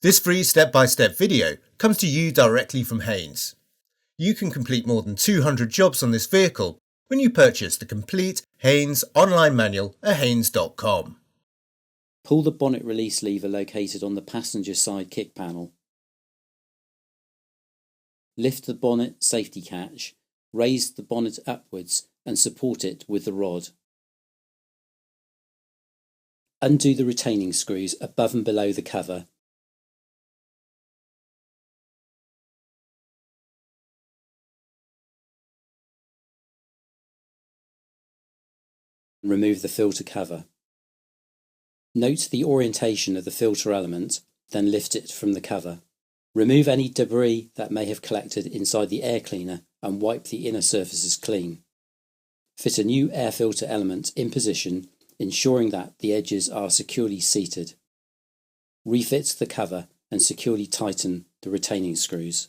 This free step-by-step video comes to you directly from Haynes. You can complete more than 200 jobs on this vehicle when you purchase the complete Haynes online manual at haynes.com. Pull the bonnet release lever located on the passenger side kick panel. Lift the bonnet safety catch, raise the bonnet upwards and support it with the rod. Undo the retaining screws above and below the cover. Remove the filter cover. Note the orientation of the filter element, then lift it from the cover. Remove any debris that may have collected inside the air cleaner and wipe the inner surfaces clean. Fit a new air filter element in position, ensuring that the edges are securely seated. Refit the cover and securely tighten the retaining screws.